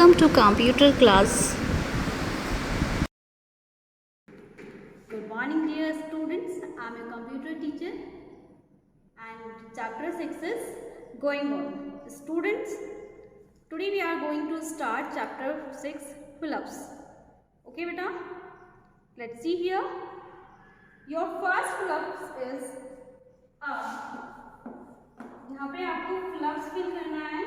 Welcome to computer class. Good morning dear students, I am a computer teacher and chapter 6 is going on. Students, today we are going to start chapter 6 pull-ups. Okay beta, let's see here. Your first pull-ups is up. यहाँ पे आपको pull-ups fill करना है.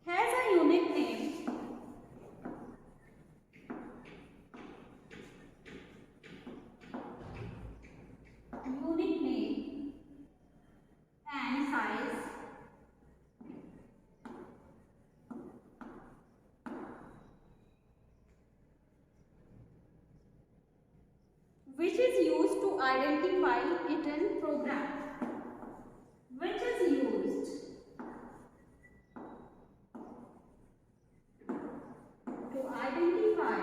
Has a unique name. Unique name and size which is used to identify it in program. Which is used to identify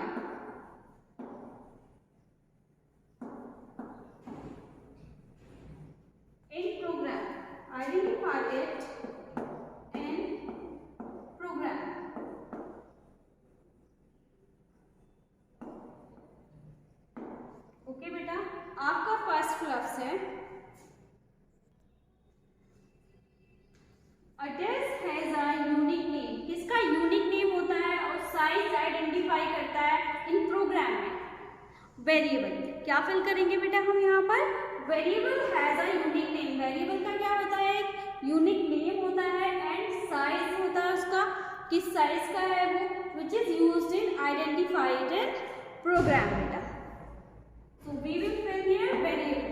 in program. Identify it in program. Okay बेटा, आपका first flux है attest has a unique name. किसका unique name होता है और size identify करता है इन programme में. वेरिएबल क्या फिल करेंगे बेटा हम यहाँ पर. Variable has a unique name. Variable का क्या होता है, यूनिक नेम होता है एंड साइज होता है उसका, किस साइज का है वो, which is used in identified in program बेटा. So we will fill here variable.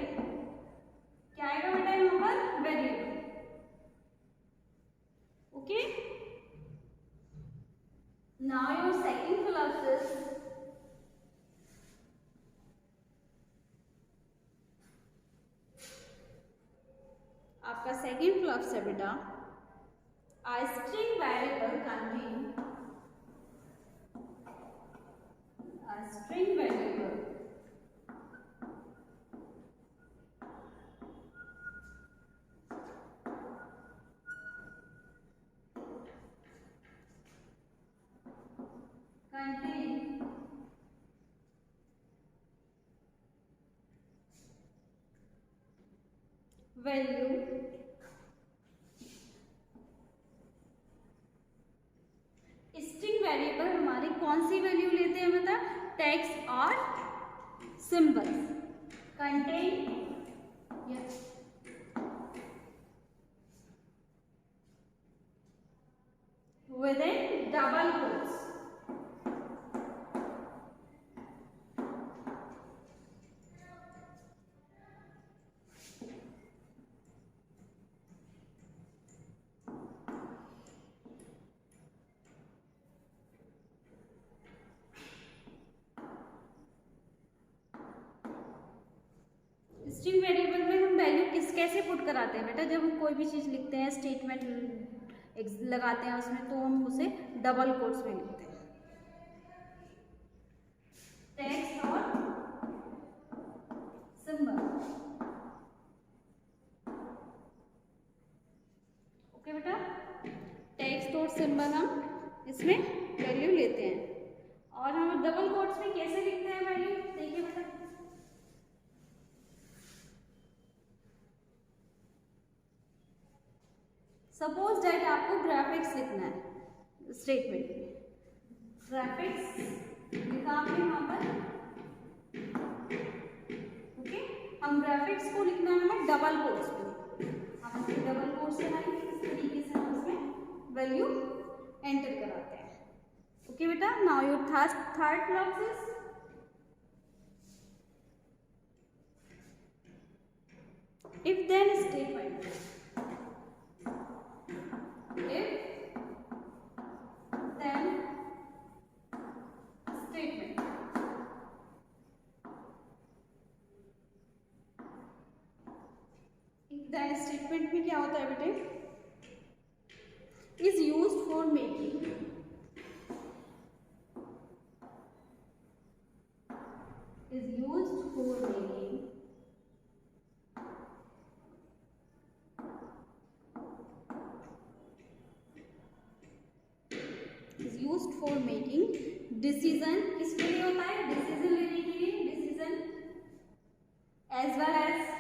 क्या आएगा बेटा यहाँ पर variable. Okay. Now your second flux is आपका second flux है बेटा a string variable contain a string variable contain value string variable हमारी कौन सी वैल्यू लेते हैं बता, टेक्स्ट और symbols. Contain within double quotes. String variable में हम वैल्यू कैसे पुट कराते हैं बेटा, जब हम कोई भी चीज़ लिखते हैं स्टेटमेंट लगाते हैं उसमें तो हम उसे डबल कोट्स में लिखते हैं. टेक्स्ट और सिंबल. ओके बेटा, टेक्स्ट और सिंबल हम इसमें वैल्यू लेते हैं और हम डबल कोट्स में कैसे लिखते हैं वैल्यू, देखिए बेटा. सपोज दैट आपको ग्राफिक्स लिखना है स्टेटमेंट में. ग्राफिक्स लिखा आपने यहाँ पर. ओके, हम ग्राफिक्स को लिखना है हमें डबल कोट्स में. हम डबल कोट्स लगाएंगे, इस तरीके से हम उसमें वैल्यू एंटर कराते हैं. ओके बेटा, now your third flux is if then statement. Statement में क्या होता है बेटे, is used for making is used for making decision. किसके लिए होता है? डिसीजन लेने के लिए, decision as well as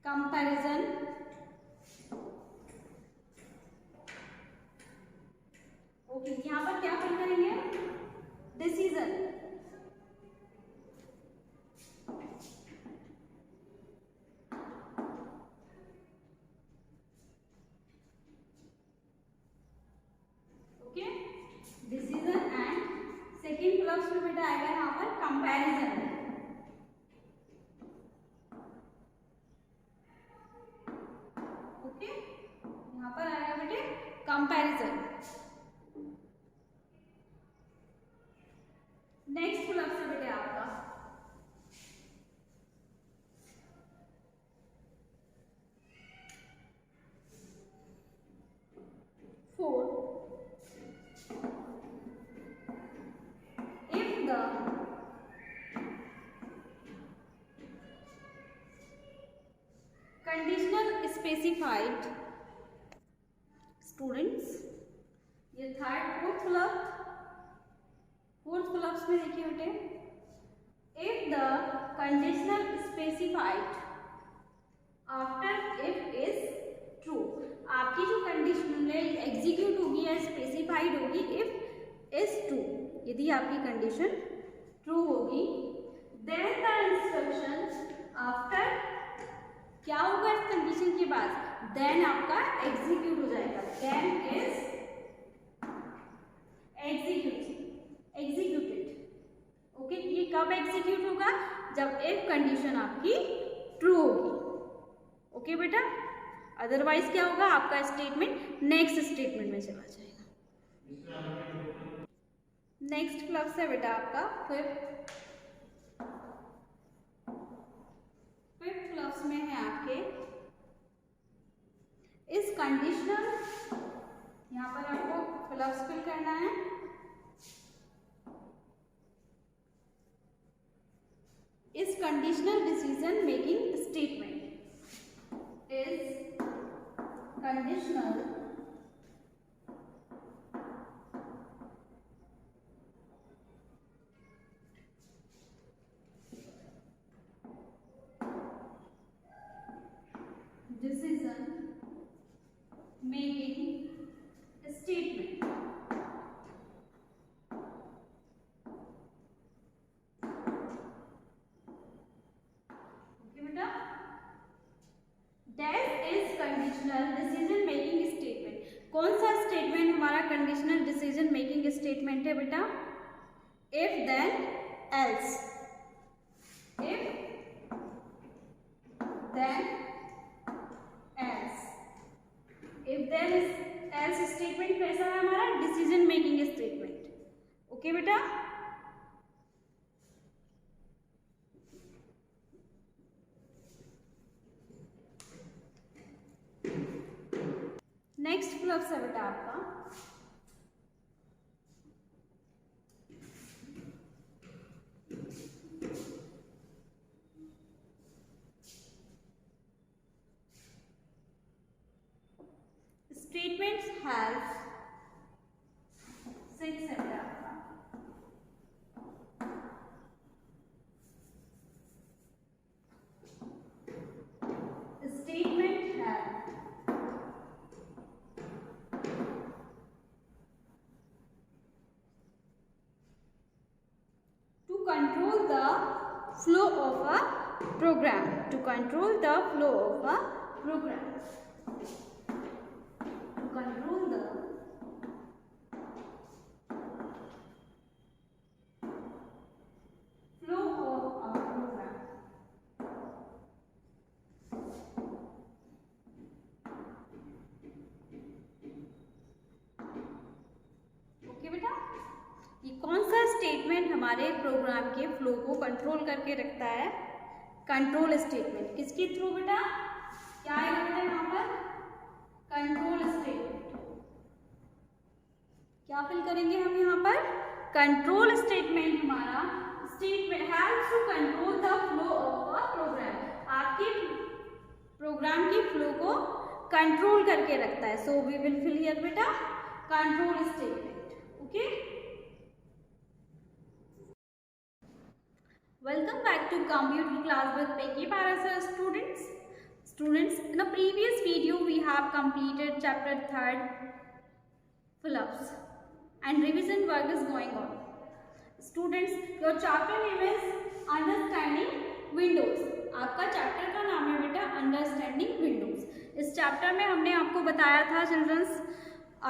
comparison, okay यहाँ पर क्या फिल करेंगे? Decision, okay decision. And second plus में बेटा आएगा यहाँ पर कंपैरिजन, ओके यहाँ पर आएगा बेटे कंपैरिजन। नेक्स्ट प्लस है बेटे आपका four. If the conditional specified, students ये थर्ड फोर्थ क्लब्स में देखिए बेटे, if the conditional specified after if is true, आपकी जो कंडीशन एग्जीक्यूट होगी या स्पेसिफाइड होगी इफ इज ट्रू, यदि आपकी कंडीशन ट्रू होगी, देन द इंस्ट्रक्शन आफ्टर क्या होगा इस कंडीशन के बाद? देन आपका एग्जीक्यूट हो जाएगा, देन इज एग्जीक्यूटेड, ओके। ये कब एग्जीक्यूट होगा? जब इफ कंडीशन आपकी ट्रू होगी, ओके बेटा। अदरवाइज क्या होगा? आपका स्टेटमेंट नेक्स्ट स्टेटमेंट में चला जाएगा। नेक्स्ट क्लब्स है बेटा आपका फिफ्थ क्लब्स में है आपके इस कंडीशनल, यहाँ पर आपको क्लब्स फिल करना है। इस conditional decision making statement is conditional decision making statement, okay बेटा। That is conditional decision making statement. कौन सा स्टेटमेंट हमारा कंडीशनल डिसीजन मेकिंग स्टेटमेंट है बेटा? If then else, if then if then else statement कैसा है हमारा? डिसीजन मेकिंग स्टेटमेंट, ओके बेटा। नेक्स्ट क्लब्स है बेटा आपका statements have six है बेटा आपका। Statement have to control the flow of a program, to control the flow of a program, to control the flow of a program, okay बेटा। ये कौन सा स्टेटमेंट हमारे प्रोग्राम के फ्लो को कंट्रोल करके रखता है? Control statement. किसके थ्रू बेटा? क्या आएगा बेटा यहाँ पर? Control statement. क्या फिल करेंगे हम यहाँ पर? कंट्रोल स्टेटमेंट हमारा statement helps to control the flow of a program. आपके प्रोग्राम की फ्लो को कंट्रोल करके रखता है. So we will fill here बेटा control statement. Okay, welcome back to computer class with Peggy Parasar students. In a previous video we have completed chapter 3rd fill-ups and revision work is going on. Students, your chapter name is understanding Windows. आपका chapter का नाम है बेटा understanding Windows. इस chapter में हमने आपको बताया था चिल्ड्रंस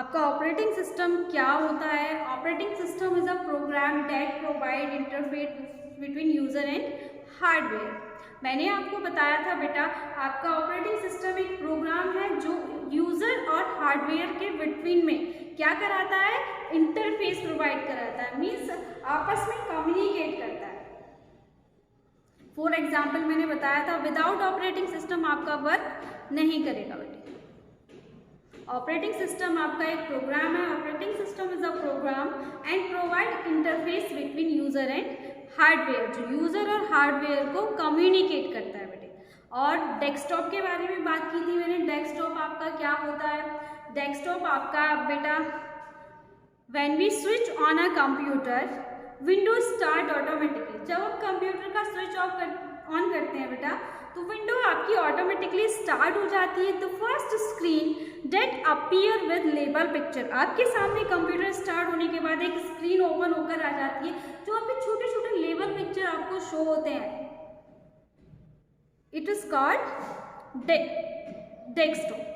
आपका ऑपरेटिंग सिस्टम क्या होता है. Operating system is a program that provide interface between user and hardware. मैंने आपको बताया था बेटा आपका ऑपरेटिंग सिस्टम एक प्रोग्राम है जो यूजर और हार्डवेयर के बिटवीन में क्या कराता है, इंटरफेस प्रोवाइड कराता है, मीन्स आपस में कम्युनिकेट करता है. फॉर एग्जाम्पल मैंने बताया था विदाउट ऑपरेटिंग सिस्टम आपका वर्क नहीं करेगा बेटे. ऑपरेटिंग सिस्टम आपका एक प्रोग्राम है. Operating system is a program and provide interface between user and hardware, जो यूजर और हार्डवेयर को कम्युनिकेट करता है बेटे. और डेस्कटॉप के बारे में बात की थी मैंने. डेस्कटॉप आपका क्या होता है, डेस्कटॉप आपका बेटा when we switch on a computer Windows start automatically. जब हम कंप्यूटर का स्विच ऑन करते हैं बेटा तो विंडो आपकी ऑटोमेटिकली स्टार्ट हो जाती है. The first screen that appear with label picture. आपके सामने कंप्यूटर स्टार्ट होने के बाद एक स्क्रीन ओपन होकर आ जाती है जो आपके छोटे छोटे लेबल पिक्चर आपको शो होते हैं. It is called desktop.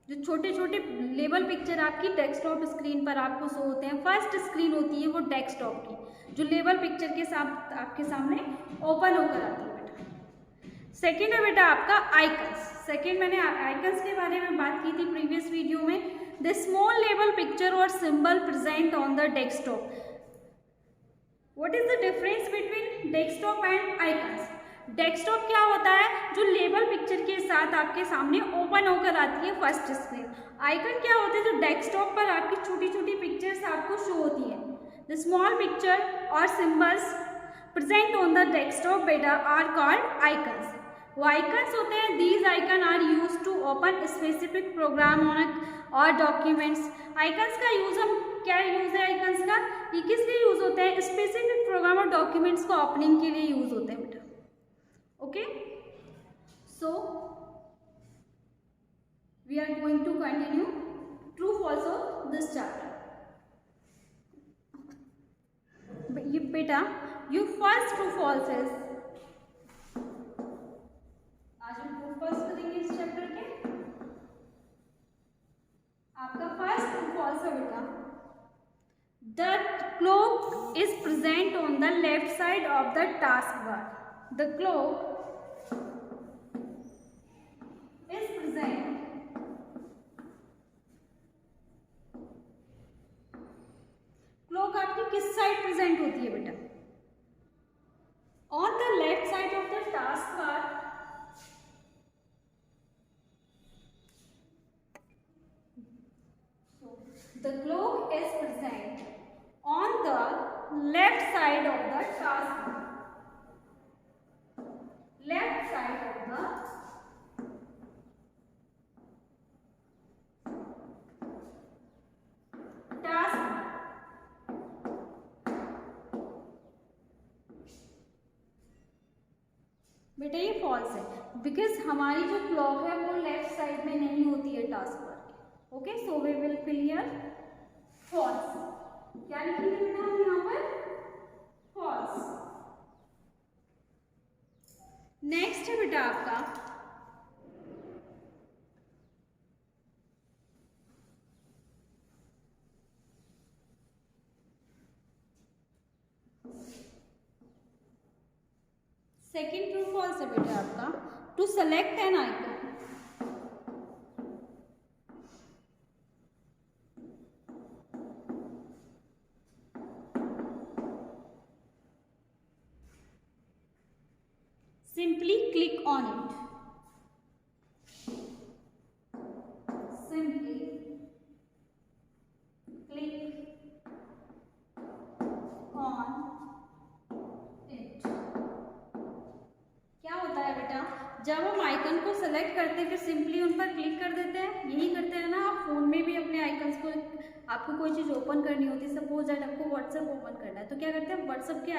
जो छोटे छोटे लेबल पिक्चर आपकी डेस्कटॉप स्क्रीन पर आपको शो होते हैं. फर्स्ट स्क्रीन होती है वो डेस्कटॉप की जो लेबल पिक्चर के साथ आपके सामने ओपन होकर आती है बेटा. सेकेंड है बेटा आपका आइकन्स. सेकेंड मैंने आइकन्स के बारे में बात की थी प्रीवियस वीडियो में. द स्मॉल लेबल पिक्चर और symbol present on the desktop. What is the difference between desktop and icons. Desktop क्या होता है, जो लेबल पिक्चर के साथ आपके सामने ओपन होकर आती है फर्स्ट स्क्रीन. आइकन क्या होते हैं, जो डेस्कटॉप पर आपकी छोटी छोटी पिक्चर्स आपको शो होती हैं. द स्मॉल पिक्चर और symbols present on the desktop बेटा आर कॉल्ड आइकन्स. वो आइकन्स होते हैं. These icon are use to open specific program और डॉक्यूमेंट्स. आइकन्स का यूज हम क्या यूज है आइकन्स का, ये किस लिए यूज होते हैं, स्पेसिफिक प्रोग्राम और डॉक्यूमेंट्स को ओपनिंग के लिए यूज होते हैं बेटा. Okay, so we are going to continue true false of this chapter. ये बेटा your first true false is, आज हम true false करेंगे इस चैप्टर के. आपका फर्स्ट true false है बेटा the clock is present on the left side of the taskbar. The clock is present clock आपकी किस साइड प्रेजेंट होती है बेटा, on the left side of the task bar. The clock is present on the left side of the task bar. Left side of the task. बेटा ये false है because हमारी जो क्लॉक है वो लेफ्ट साइड में नहीं होती है task bar. Okay, so we will fill here false. क्या लिखेंगे बेटा हम यहाँ पर, फॉल्स. नेक्स्ट है बेटा आपका सेकेंड ट्रू फॉल्स है बेटा आपका to select an icon. Simply click on it. Simply click on it. क्या होता जब हम आइकन को सेलेक्ट करते हैं फिर सिंपली उन पर क्लिक कर देते हैं, यही करते हैं ना आप फोन में भी अपने आइकन्स को। आपको कोई चीज़ ओपन करनी होती है, सपोज दैट आपको व्हाट्सएप ओपन करना है, तो क्या करते हैं, व्हाट्सएप के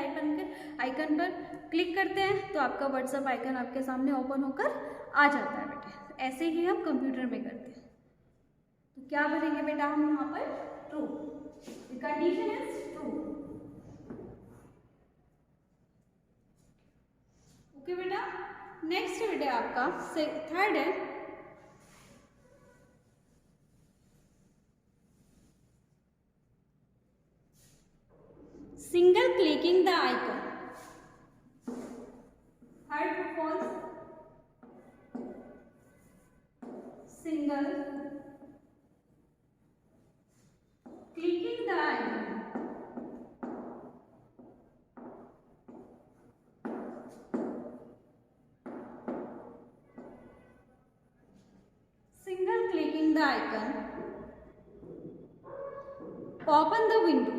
आइकन पर क्लिक करते हैं तो आपका व्हाट्सएप आइकन आपके सामने ओपन होकर आ जाता है बेटे। ऐसे ही हम कंप्यूटर में करते हैं। तो क्या भरेंगे बेटा हम यहाँ पर, true, the condition is true. Okay बेटा, नेक्स्ट बेटा आपका थर्ड है single clicking the icon. Third false, single clicking the icon. Single clicking the icon, open the window।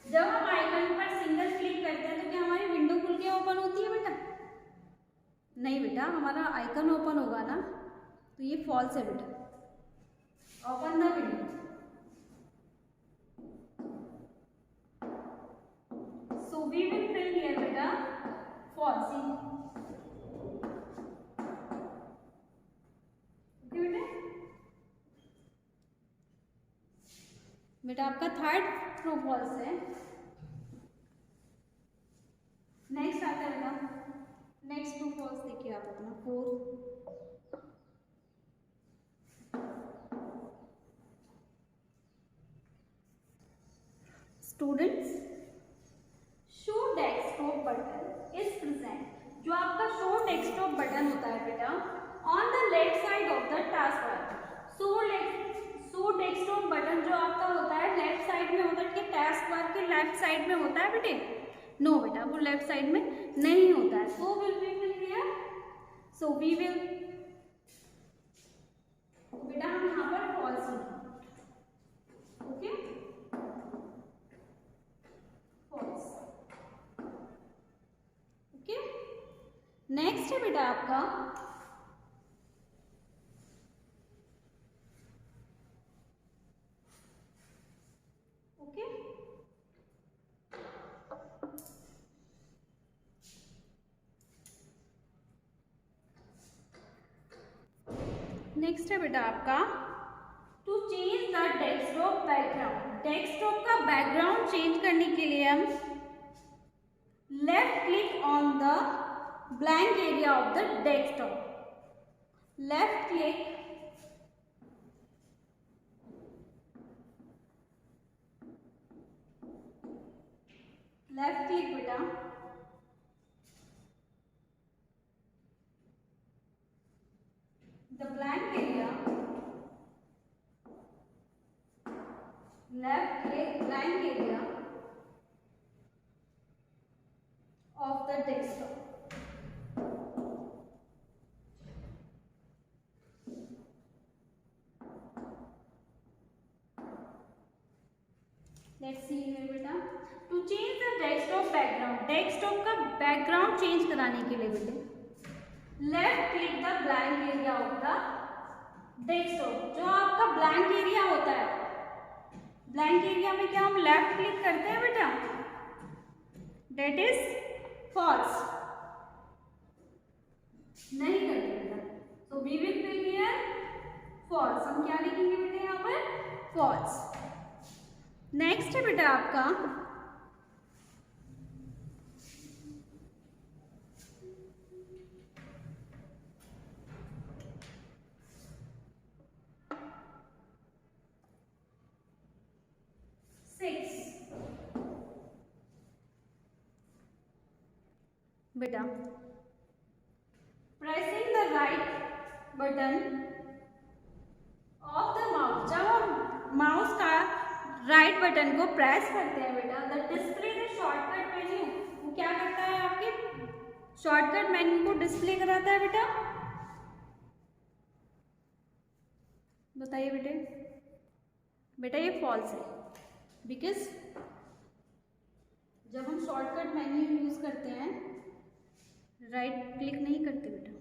जब हम आइकन पर सिंगल क्लिक करते हैं तो क्या हमारी विंडो खुल के ओपन होती है बेटा? नहीं बेटा, हमारा आइकन ओपन होगा ना, तो ये फॉल्स है बेटा। Open the window, so we will fill here बेटा फॉल्स। बेटा आपका थर्ड ट्रू फॉल्स है। नेक्स्ट आता है बेटा, नेक्स्ट ट्रू फॉल्स देखिए आप अपना fourth. Students, show desktop button is present. जो आपका शो डेस्कटॉप बटन होता है बेटा, on the left side of the task bar. Show desktop button जो आपका होता है लेफ्ट साइड में होता है, कि टास्क बार के लेफ्ट साइड में होता है बेटे? नो बेटा, वो लेफ्ट साइड में नहीं होता है। So will we will here, so we will बेटा हम यहाँ पर फॉल्स लिखेंगे। Okay, false. ओके, नेक्स्ट है बेटा आपका नेक्स्ट है बेटा आपका to change the desktop background. Desktop का बैकग्राउंड चेंज करने के लिए हम left click on the blank area of the desktop. Left click, left click बेटा, the blank area, left click blank area of the desktop। Let's see here बेटा, to change the desktop background। Desktop का background change कराने के लिए बेटे left click the blank area of the desktop. जो आपका blank area होता है, ब्लैंक एरिया में क्या हम लेफ्ट क्लिक करते हैं बेटा? डेट इज फॉल्स, नहीं करते बेटा। So we will fill here false. हम क्या लिखेंगे बेटा यहाँ पर? फॉल्स। नेक्स्ट है बेटा आपका बेटा pressing the right button of the mouse. जब हम माउस का राइट बटन को प्रेस करते हैं बेटा, the display the shortcut menu, वो क्या करता है आपके शॉर्टकट मेन्यू को डिस्प्ले कराता है बेटा। बताइए बेटे, बेटा ये फॉल्स है, बिकॉज जब हम शॉर्टकट मेन्यू यूज करते हैं राइट क्लिक नहीं करते बेटा।